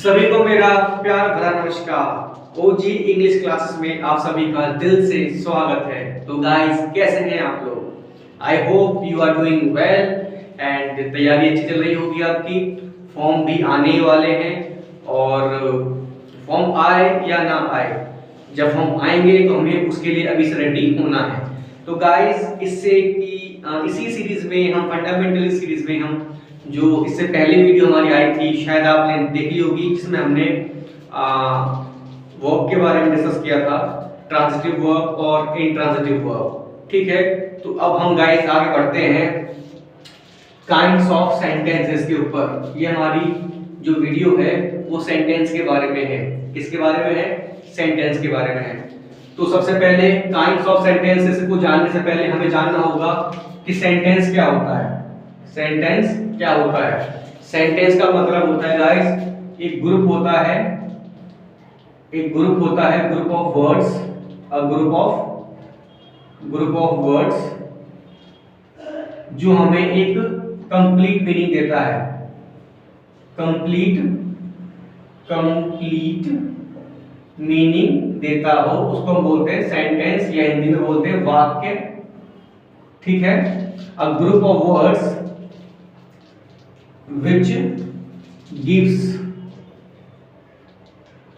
सभी को मेरा प्यार भरा नमस्कार। ओजी इंग्लिश क्लासेस में आप सभी का दिल से स्वागत है। तो गाइस, कैसे हैं आप लोग? I hope you are doing well and तैयारी अच्छी चल रही होगी आपकी। फॉर्म भी आने वाले हैं और फॉर्म आए या ना आए, जब हम आएंगे तो हमें उसके लिए अभी से रेडी होना है। तो गाइस, इसी सीरीज में हम फंडामेंटल सीरीज में हम जो इससे पहले वीडियो हमारी आई थी, शायद आपने देखी होगी, जिसमें हमने वर्ब के बारे में डिस्कस किया था, ट्रांजिटिव वर्ब और इंट्रांजिटिव वर्ब। ठीक है, तो अब हम गाइस आगे बढ़ते हैं काइंड्स ऑफ सेंटेंसेस के ऊपर। ये हमारी जो वीडियो है वो सेंटेंस के बारे में है। किसके बारे में है? सेंटेंस के बारे में है। तो सबसे पहले काइंड्स ऑफ सेंटेंसेस को जानने से पहले हमें जानना होगा कि सेंटेंस क्या होता है। सेंटेंस क्या होता है? सेंटेंस का मतलब होता है गाइस, एक ग्रुप होता है, group of words, group of words जो हमें एक कंप्लीट मीनिंग देता है। कंप्लीट मीनिंग देता हो उसको हम बोलते हैं सेंटेंस, या हिंदी में बोलते हैं वाक्य। ठीक है, a group of words which gives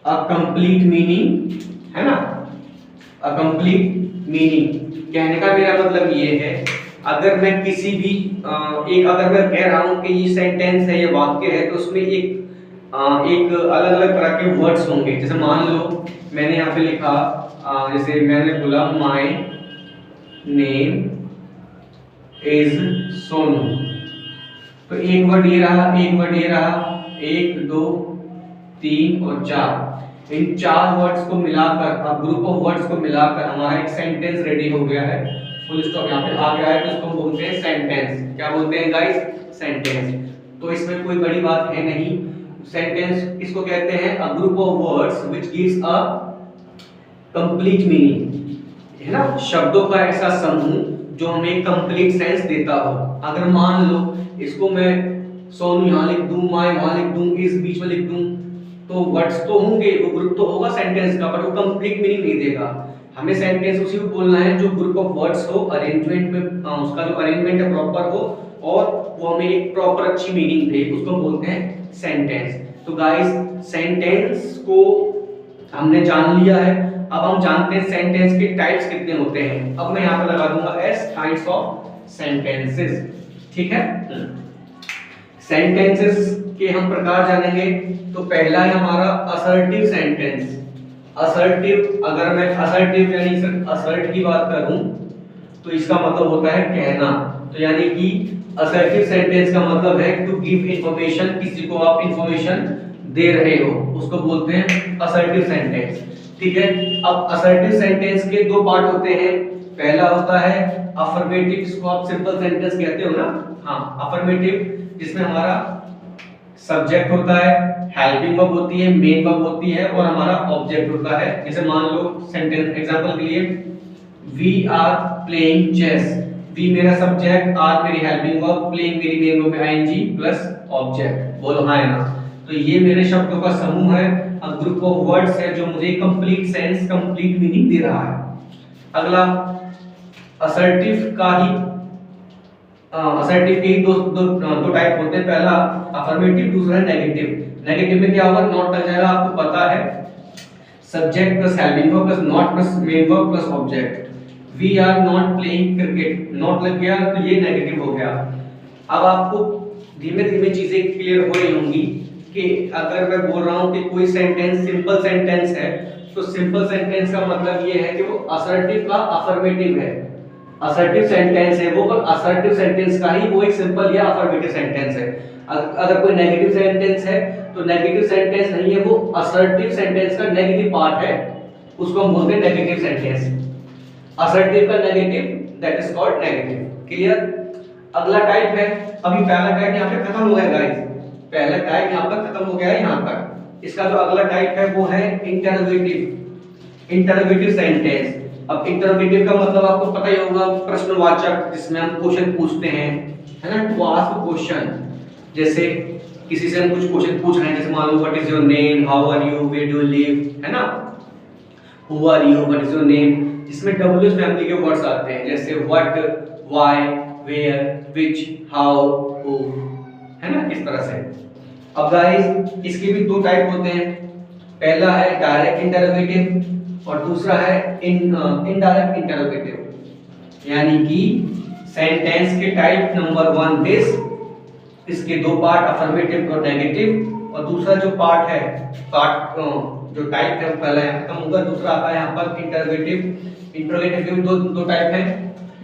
a complete meaning, है ना? a complete meaning कहने का मेरा मतलब ये है, अगर मैं किसी भी अगर मैं कह रहा हूं कि ये सेंटेंस है, ये वाक्य है, तो उसमें एक अलग अलग तरह के वर्ड्स होंगे। जैसे मान लो मैंने यहाँ पे लिखा, जैसे मैंने बोला माय नेम इज सोनू, तो एक वर्ड ये रहा, एक वर्ड ये रहा, 1 2 3 और 4। इन 4 वर्ड्स को मिलाकर, अब ग्रुप ऑफ वर्ड्स को मिलाकर हमारा एक सेंटेंस रेडी हो गया है। फुल स्टॉप यहाँ पे आ गया है, तो इसको हम बोलते हैं सेंटेंस। क्या बोलते हैं गाइस? सेंटेंस। तो इसमें कोई बड़ी बात है नहीं। सेंटेंस किसको कहते हैं? A group of words which gives a complete meaning, है ना? शब्दों का ऐसा समूह जो हमें कंप्लीट सेंस देता हो। अगर मान लो इसको मैं सोनू यहाँ लिख दूं, माय वहां लिख दूं, इस बीच में लिख दूं, तो वर्ड्स तो होंगे, वो ग्रुप तो होगा सेंटेंस का, पर वो कंप्लीट मीनिंग नहीं देगा। हमें सेंटेंस उसी को बोलना है जो ग्रुप ऑफ वर्ड्स हो, अरेंजमेंट में उसका जो अरेंजमेंट है प्रॉपर हो, और वो हमें एक प्रॉपर अच्छी मीनिंग दे, उसको बोलते हैं सेंटेंस। तो गाइस, सेंटेंस को हमने जान लिया है। अब हम जानते हैं सेंटेंस के टाइप्स कितने होते हैं। अब मैं यहाँ पे लगा दूंगा एस टाइप्स ऑफ सेंटेंसेस। ठीक है, सेंटेंसेस के हम प्रकार जानेंगे। तो पहला है हमारा असर्टिव सेंटेंस। असर्टिव, अगर मैं असर्टिव यानी सिर्फ असर्ट की बात करूं तो इसका मतलब होता है कहना। तो यानी कि असर्टिव सेंटेंस का मतलब है टू गिव इंफॉर्मेशन, किसी को आप इंफॉर्मेशन दे रहे हो, उसको बोलते हैं असर्टिव सेंटेंस। ठीक है, अब असर्टिव सेंटेंस के दो पार्ट होते हैं। पहला होता है अफर्मेटिव, जिसको आप सिंपल सेंटेंस कहते हो ना। हाँ, अफर्मेटिव, जिसमें हमारा सब्जेक्ट होता है, हेल्पिंग वर्ब होती है, मेन वर्ब होती है, और हमारा ऑब्जेक्ट होता है। जैसे मान लो सेंटेंस एग्जांपल के लिए, we are playing chess. We मेरा सब्जेक्ट, आर मेरी हेल्पिंग वर्ब, प्लेइंग मेरी मेन वर्ब है आईएनजी प्लस ऑब्जेक्ट। बोलो हाँ है ना? तो ये मेरे शब्दों का समूह है, ग्रुप ऑफ वर्ड्स है जो मुझे कंप्लीट सेंस, कंप्लीट मीनिंग दे रहा है। अगला असर्टिव का ही असर्टिव के ही दो टाइप होते हैं। पहला अफर्मेटिव, दूसरा है नेगेटिव। नेगेटिव में क्या होगा? नॉट लग जाएगा, आपको पता है, subject plus helping verb plus not plus main verb plus object. We are not playing cricket, not लग गया तो ये नेगेटिव हो गया। अब आपको धीमे धीमे चीजें क्लियर हो रही होंगी कि अगर मैं बोल रहा हूं कि कोई सेंटेंस सिंपल सेंटेंस है, तो सिंपल सेंटेंस का मतलब ये है कि वो असर्टिव का अफर्मेटिव है। असर्टिव सेंटेंस है वो, पर असर्टिव सेंटेंस का ही वो एक सिंपल या अफर्मेटिव सेंटेंस है। अगर कोई नेगेटिव सेंटेंस है तो नेगेटिव सेंटेंस नहीं है, वो असर्टिव सेंटेंस का नेगेटिव पार्ट है, उसको हम बोलते हैं नेगेटिव सेंटेंस। असर्टिव का negative, that is called negative. Clear? अगला टाइप है, अभी पहला टाइप यहाँ पे खत्म हो गया गाइस, पहला टाइप यहाँ पर खत्म हो गया है यहाँ तक। इसका जो अगला टाइप है वो है इंटरोगेटिव। Interrogative sentence. अब इंटरोगेटिव का मतलब आपको पता ही होगा, प्रश्नवाचक, जिसमें हम क्वेश्चन पूछते हैं, है ना? To ask question. जैसे किसी से हम कुछ क्वेश्चन पूछ रहे हैं, जैसे मान लो what is your name, how are you, where do you live, है ना, who are you, what is your name, जिसमें WH फैमिली के वर्ड्स आते हैं, जैसे what, why, where, which, how, who, है ना, इस तरह से। अब गाइस इसके भी दो टाइप होते हैं, पहला है डायरेक्ट इंटरोगेटिव और दूसरा है इनडायरेक्ट इंटरोगेटिव। यानी कि सेंटेंस के टाइप नंबर 1 दिस, इसके दो पार्ट अफर्मेटिव और नेगेटिव, और दूसरा जो पार्ट है, पार्ट जो टाइप है पहला यहाँ खत्म होगा, दूसरा आता है यहाँ पर इंटरोगेटिव। इंटरोगेटिव के भी दो टाइप है,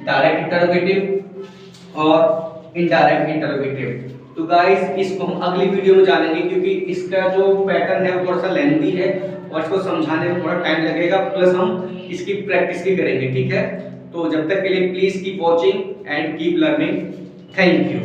डायरेक्ट इंटरोगेटिव और इनडायरेक्ट इंटरोगेटिव। तो गाइस इसको हम अगली वीडियो में जानेंगे, क्योंकि इसका जो पैटर्न है वो थोड़ा सा लेंथी है और इसको समझाने में थोड़ा टाइम लगेगा, प्लस हम इसकी प्रैक्टिस भी करेंगे, ठीक है। तो जब तक के लिए please keep watching and keep learning. Thank you.